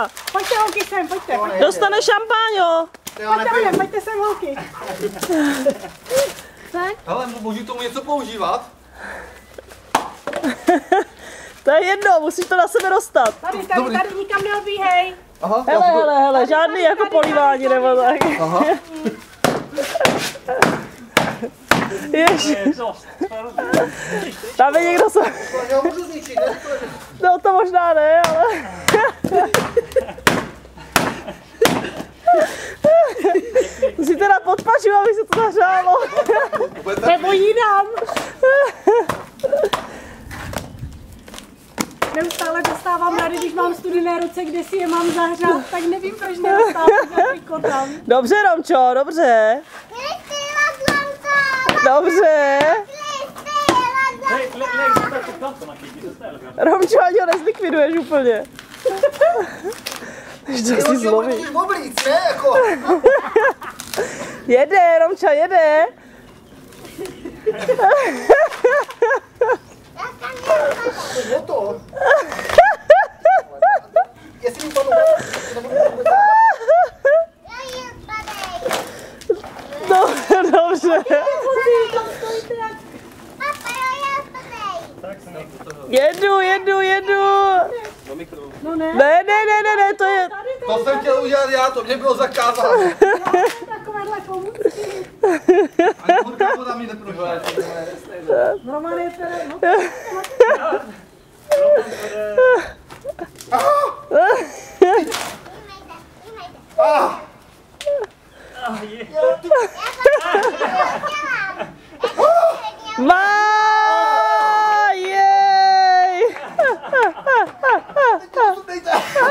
Romča! Pojďte holky sem, pojďte. Dostane šampáňo! Pojďte sem holky. Hele, můžu tomu něco používat? To je jedno, musíš to na sebe dostat. Tady nikam neodbíhej. Aha, Hele, žádný jako polívání nebo tak. Aha. Ježiš. Tam je někdo se... Já můžu zničit, ne? No to možná ne, ale... Musíte dát pod pažu, aby se to zahřálo. Nebo jinam. Neustále dostávám rady, když mám studené ruce, kde si je mám zahřát, tak nevím, proč nedostávám žádný kotam. Dobře, Romčo, dobře. Dobře. Romčo, ani ho nezlikviduješ úplně. Když to si zlomí. Ne, jako. Jede, Romča, jede. Motor. Jestli mi padlo, Dobře. Jedu. No ne. Ne, to je... to jsem chtěl udělat já, to mě bylo zakázáno. Takovéhle pomůcky. Ani horká voda mi neprošla. Normálně je teda, no. Ah!